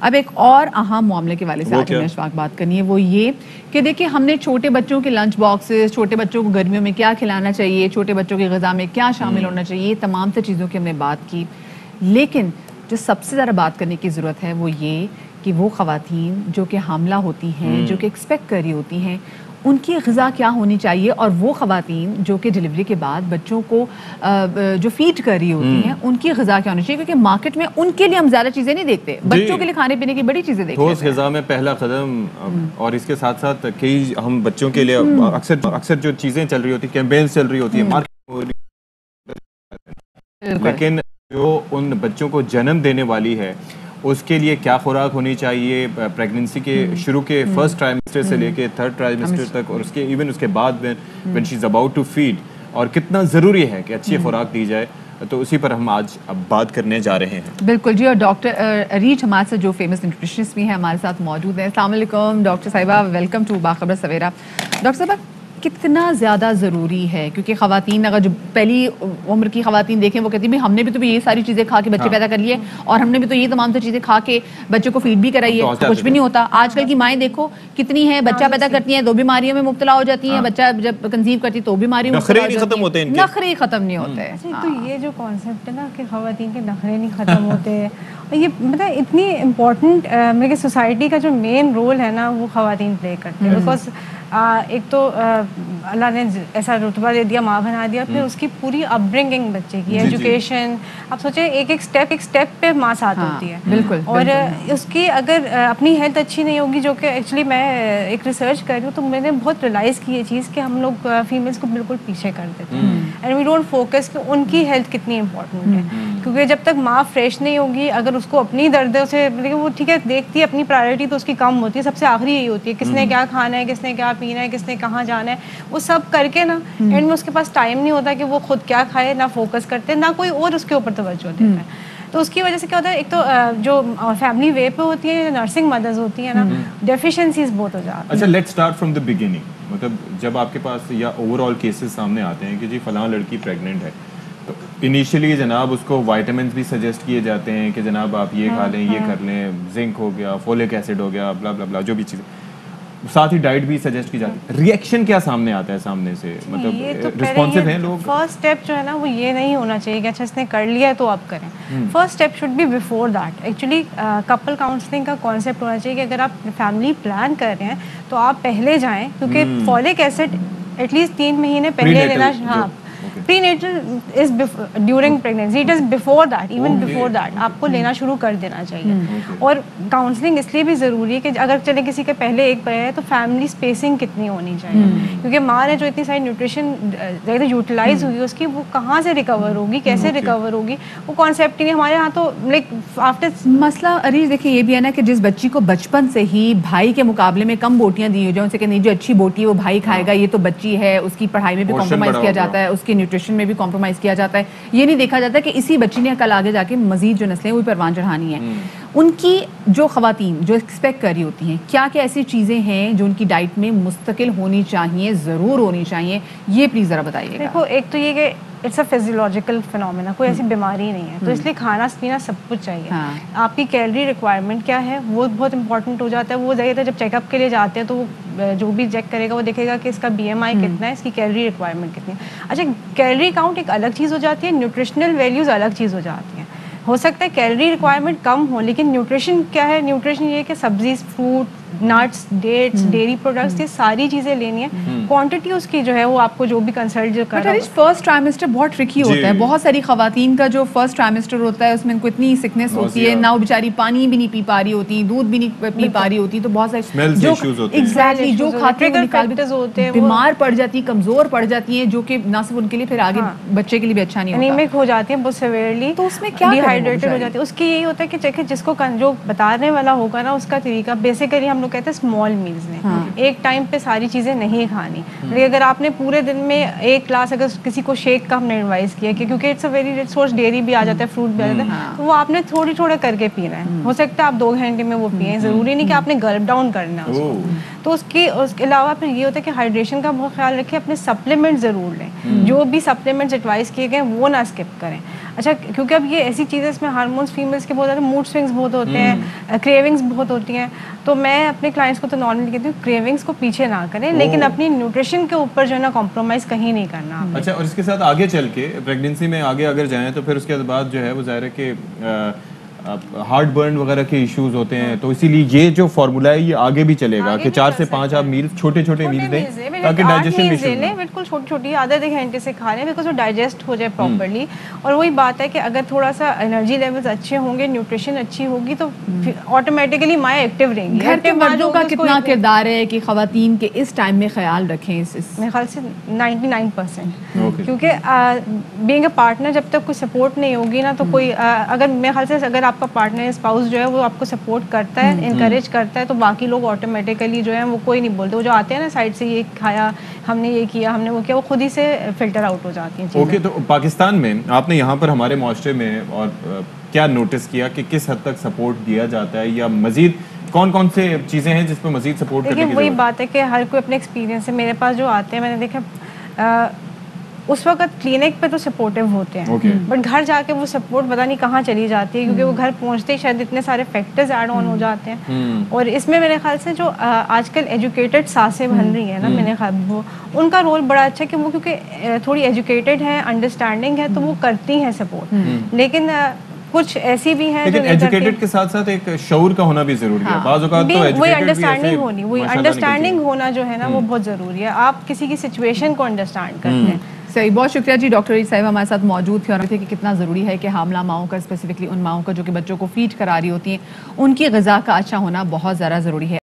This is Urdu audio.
اب ایک اور اہم معاملے کے والے سے آج ہمیں اشفاق بات کرنی ہے، وہ یہ کہ دیکھیں ہم نے چھوٹے بچوں کے لنچ باکسز، چھوٹے بچوں کو گرمیوں میں کیا کھلانا چاہیے، چھوٹے بچوں کی غذا میں کیا شامل ہونا چاہیے، یہ تمام تر چیزوں کی ہم نے بات کی. لیکن جو سب سے زیادہ بات کرنے کی ضرورت ہے وہ یہ کہ وہ خواتین جو کہ حاملہ ہوتی ہیں، جو کہ ایکسپیکٹ کر رہی ہوتی ہیں، ان کی غذا کیا ہونی چاہیے، اور وہ خواتین جو کہ ڈلیوری کے بعد بچوں کو جو فیڈ کر رہی ہوتی ہیں ان کی غذا کیا ہونی چاہیے، کیونکہ مارکیٹ میں ان کے لیے ہم زیادہ چیزیں نہیں دیکھتے، بچوں کے لیے کھانے پینے کی بڑی چیزیں دیکھتے ہیں. ٹھوس غذا میں پہلا قدم، اور اس کے ساتھ ساتھ کئی ہم بچوں کے لیے اکثر جو چیزیں چل رہی ہوتی کیمپینز چل رہی ہوتی ہیں، لیکن جو ان بچوں کو جنم دینے والی ہے اس کے لیے کیا خوراک ہونی چاہیے پریگننسی کے شروع کے فرسٹ ٹرائمسٹر سے لے کے تھرڈ ٹرائمسٹر تک، اور اس کے ایون اس کے بعد when she is about to feed، اور کتنا ضروری ہے کہ اچھی خوراک دی جائے، تو اسی پر ہم آج اب بات کرنے جا رہے ہیں. بالکل جی. اور ڈاکٹر ریچھ ہمارے ساتھ جو فیمس نیوٹریشنسٹ بھی ہیں ہمارے ساتھ موجود ہیں. السلام علیکم ڈاکٹر صاحبہ، ویلکم ٹو باخبر سویرا. ڈاکٹر صاحبہ کتنا زیادہ ضروری ہے، کیونکہ خواتین اگر جو پہلی عمر کی خواتین دیکھیں وہ کہتی ہیں ہم نے بھی تو یہ ساری چیزیں کھا کے بچے پیدا کر لیے، اور ہم نے بھی تو یہ تمام چیزیں کھا کے بچے کو فیڈ بھی کرائی ہے، کچھ بھی نہیں ہوتا. آج کل کی مائیں دیکھو کتنی ہیں، بچہ پیدا کرتی ہیں 2 بیماریوں میں مبتلا ہو جاتی ہیں، بچہ جب کنسیو کرتی تو بیماری نخرے نہیں ختم ہوتے، نخرے ختم نہیں ہوتے. تو یہ جو کانسیپٹ ہے نا کہ خواتین کے نخرے نہیں ختم ہوتے، یہ مطلب اتنی امپورٹنٹ میرے سوسائٹی کا جو مین رول ہے نا وہ خواتین پلے کرتے ہیں. بیکاز ایک تو اللہ نے ایسا رتبہ دے دیا، ماں بنا دیا، پھر اس کی پوری اپ برنگنگ بچے کی ایجوکیشن، آپ سوچیں ایک اسٹیپ پہ ماں ساتھ ہوتی ہے. بالکل. اور اس کی اگر اپنی ہیلتھ اچھی نہیں ہوگی، جو کہ ایکچولی میں ایک ریسرچ کر رہی ہوں تو میں نے بہت ریلائز کی یہ چیز کہ ہم لوگ فیمیلس کو بالکل پیچھے کر دیتے ہیں، اینڈ وی ڈونٹ فوکس کہ ان کی ہیلتھ کتنی امپورٹنٹ ہے. کیونکہ جب تک ماں فریش نہیں ہوگی، اگر اس کو اپنی درد ہے اسے وہ ٹھیک ہے دیکھتی ہے، اپنی پرائرٹی تو اس کی کم ہوتی ہے، سب سے آخری یہی ہوتی ہے کس نے کیا کھانا ہے، کس نے کیا پینا ہے، کس نے کہاں جانا ہے، وہ سب کر کے نا اینڈ میں اس کے پاس ٹائم نہیں ہوتا کہ وہ خود کیا کھائے، نہ فوکس کرتے، نہ کوئی اور اس کے اوپر توجہ دیتا ہے. تو اس کی وجہ سے کیا ہوتا ہے، ایک تو جو فیملی وے پہ ہوتی ہیں، نرسنگ مدرز ہوتی ہیں نا، ڈیفیشنسیز بہت ہو جاتی ہیں. اچھا let's start from the beginning. مطلب جب آپ کے پاس یا اوور آل کیسز سامنے آتے ہیں کہ جی فلاں لڑکی پریگننٹ ہے، تو انیشیلی جناب اس کو وائٹامنس بھی سجیسٹ کیے جاتے ہیں کہ جناب آپ یہ کھا لیں، یہ کر لیں، زنک ہو گیا، فولک ایسڈ ہو گیا، بلا بلا بلا جو بھی چیزیں، ساتھ ہی ڈائٹ بھی سجیسٹ کی جاتی ہے. ریئیکشن کیا سامنے آتا ہے سامنے سے، مطلب رسپانسو ہیں لوگ؟ فرسٹ اسٹیپ جو ہے نا وہ یہ نہیں ہونا چاہیے کہ اچھا اس نے کر لیا ہے تو آپ کریں. First step should be before that. Actually couple counselling کا کانسیپٹ ہونا چاہیے کہ اگر آپ فیملی پلان کر رہے ہیں تو آپ پہلے جائیں، کیونکہ فولک ایسڈ ایٹ لیسٹ 3 مہینے پہلے لینا. ہاں prenatal is during pregnancy, it is before that, even before that آپ کو لینا شروع کر دینا چاہیے. اور کاؤنسلنگ اس لیے بھی ضروری ہے کہ اگر چلے کسی کے پہلے ایک پہ ہے تو فیملی اسپیسنگ کتنی ہونی چاہیے، کیونکہ ماں نے جو اتنی ساری نیوٹریشن یوٹیلائز ہوئی اس کی، وہ کہاں سے ریکور ہوگی، کیسے ریکور ہوگی، وہ کانسیپٹ ہی نہیں. ہمارے یہاں تو لائک آفٹر مسئلہ عریض دیکھیے یہ بھی ہے نا کہ جس بچی کو بچپن سے ہی بھائی کے مقابلے میں کم بوٹیاں دی ہو جائیں، ان سے کہ نہیں جو اچھی بوٹی ہے وہ بھائی کھائے گا، یہ تو بچی ہے، اس کی پڑھائی میں بھی کمپرومائز کیا جاتا ہے، اس کی نیوٹریشن میں بھی کمپرومائز کیا جاتا ہے. یہ نہیں دیکھا جاتا کہ اسی بچی نے کل آگے جا کے مزید جو نسلیں وہ پروان چڑھانی ہیں. ان کی جو خواتین جو ایکسپیکٹ کر رہی ہوتی ہیں، کیا کیا ایسی چیزیں ہیں جو ان کی ڈائٹ میں مستقل ہونی چاہیے، ضرور ہونی چاہیے، یہ پلیز ذرا بتائیے گا. دیکھو ایک تو یہ کہ اٹس اے فزیولوجیکل فنومینا، کوئی ایسی بیماری نہیں ہے، تو اس لیے کھانا پینا سب کچھ چاہیے. آپ کی کیلری ریکوائرمنٹ کیا ہے وہ بہت امپورٹنٹ ہو جاتا ہے. وہ زیادہ جب چیک اپ کے لیے جاتے ہیں تو وہ جو بھی چیک کرے گا وہ دیکھے گا کہ اس کا BMI کتنا ہے، اس کی کیلری ریکوائرمنٹ کتنی ہے. اچھا کیلری کاؤنٹ ایک الگ چیز ہو جاتی ہے، نیوٹریشنل ویلیوز الگ چیز ہو جاتی ہیں. ہو سکتا ہے کیلری ریکوائرمنٹ کم ہو لیکن نیوٹریشن کیا ہے، نیوٹریشن یہ کہ سبزیز، fruit, nuts, dates, dairy products, یہ ساری چیزیں لینی ہے. کوانٹٹی اس کی جو ہے وہ آپ کو جو بھی کنسلٹ جو کر رہا ہے. فرسٹ ٹرائمسٹر بہت ٹرکی ہوتا ہے. بہت ساری خواتین کا جو فرسٹ ٹرائمسٹر ہوتا ہے اس میں ان کو اتنی سکنس ہوتی ہے، نہ وہ بیچاری پانی بھی نہیں پی پا رہی ہوتی، دودھ بھی نہیں پی پا رہی ہوتی، تو بہت ساری جو ایگزیکٹلی جو کھاتے ہیں بیمار پڑ جاتی، کمزور پڑ جاتی ہیں، جو کہ نہ صرف ان کے لیے پھر آگے بچے کے لیے بھی اچھا نہیں ہوتا، انیمک ہو جاتی ہیں بہت سیویئرلی. تو اس میں کیا ڈی ہائیڈریٹڈ ہو جاتی ہے. اس کی یہی ہوتا ہے کہ جس کو جو بتانے والا ہوگا نا اس کا طریقہ بیسیکلی ہم لوگ کہتے ہیں اسمال میلز میں، ایک ٹائم پہ ساری چیزیں نہیں کھانی. لیکن اگر آپ نے پورے دن میں ایک گلاس، اگر کسی کو شیک کا ہم نے ایڈوائز کیا کہ کیونکہ it's a very rich source, dairy بھی آ جاتا ہے، فروٹ بھی آ جاتا ہے، تو وہ آپ نے تھوڑی تھوڑا کر کے پینا ہے. ہو سکتا ہے آپ 2 گھنٹے میں وہ پئیں، ضروری نہیں کہ آپ نے گلپ ڈاؤن کرنا ہے اس کو. تو اس کے علاوہ پھر یہ ہوتا ہے کہ ہائیڈریشن کا بہت خیال رکھیں. اپنے سپلیمنٹ ضرور لیں، جو بھی سپلیمنٹس ایڈوائز کیے گئے وہ نہ اسکپ کریں. اچھا کیونکہ اب یہ ایسی چیزیں اس میں ہارمونس فیمیلس کے بہت زیادہ موڈ سوئنگس بہت ہوتے ہیں, کریونگس بہت ہوتی ہیں, تو میں اپنے کلائنٹس کو تو نارملی کہتی ہوں کریونگس کو پیچھے نہ کریں, لیکن اپنی نیوٹریشن کے اوپر جو ہے نا کمپرومائز کہیں نہیں کرنا. اچھا, اور اس کے ساتھ آگے چل کے پریگنینسی میں آگے اگر جائیں تو پھر اس کے بعد جو ہے وہ ظاہر ہے کہ ہارٹ برن وغیرہ کے ایشوز ہوتے ہیں, تو اسی لیے یہ جو فارمولا ہے یہ آگے بھی چلے گا کہ 4 سے 5 آپ میلز چھوٹے چھوٹے میلز دیں تاکہ ڈائجیشن بھی لیں, بالکل چھوٹی چھوٹی آدھا گھنٹے سے کھا لیں بیکاز وہ ڈائجسٹ ہو جائے پراپرلی. اور وہی بات ہے کہ اگر تھوڑا سا انرجی لیولز اچھے ہوں گے, نیوٹریشن اچھی ہوگی, تو آٹومیٹکلی مائیں ایکٹیو رہیں گی. گھر کے مردوں کا کتنا کردار ہے کہ خواتین کے اس ٹائم میں خیال رکھیں؟ میرے خیال سے 99%, کیونکہ بینگ اے پارٹنر جب تک کوئی سپورٹ نہیں ہوگی نا تو کوئی اگر میرے خیال سے اگر آپ کا پارٹنر اسپاؤس جو ہے وہ آپ کو سپورٹ کرتا ہے, انکریج کرتا ہے, تو باقی لوگ آٹومیٹیکلی جو ہے وہ کوئی نہیں بولتے. وہ جو آتے ہیں نا سائڈ سے, یہ کھایا ہم نے, یہ کیا ہم نے, وہ کیا, وہ خود ہی سے فلٹر آؤٹ ہو جاتی ہیں. اوکے, تو پاکستان میں آپ نے یہاں پر ہمارے معاشرے میں اور کیا نوٹس کیا کہ کس حد تک سپورٹ دیا جاتا ہے, یا مزید کون کون سے چیزیں ہیں جس پہ مزید سپورٹ کرنے کی ضرورت ہے؟ وہی بات ہے کہ ہر کوئی اپنے ایکسپیرینس ہے. میرے پاس جو آتے ہیں میں نے دیکھا اس وقت کلینک پہ تو سپورٹیو ہوتے ہیں, بٹ گھر جا کے وہ سپورٹ پتہ نہیں کہاں چلی جاتی ہے, کیونکہ وہ گھر پہنچتے ہی شاید اتنے سارے فیکٹرز ایڈ آن ہو جاتے ہیں. اور اس میں میرے خیال سے جو آج کل ایجوکیٹڈ ساسیں بن رہی ہیں نا, میرے خیال وہ ان کا رول بڑا اچھا ہے کہ وہ کیونکہ تھوڑی ایجوکیٹڈ ہیں, انڈرسٹینڈنگ ہے, تو وہ کرتی ہیں سپورٹ. لیکن کچھ ایسی بھی ہیں لیکن ایجوکیٹڈ کے ساتھ ساتھ ایک شعور کا ہونا بھی ضروری ہے. بعض اوقات تو وہی انڈرسٹینڈنگ ہونی, وہی انڈرسٹینڈنگ ہونا جو ہے نا وہ بہت ضروری ہے. آپ کسی کی سچویشن کو انڈرسٹینڈ کرتے ہیں. صحیح, بہت شکریہ جی. ڈاکٹر عید صاحب ہمارے ساتھ موجود تھے اور کہ کتنا ضروری ہے کہ حاملہ ماؤں کا, اسپیسیفکلی ان ماؤں کا جو کہ بچوں کو فیڈ کرا رہی ہوتی ہیں, ان کی غذا کا اچھا ہونا بہت زیادہ ضروری ہے.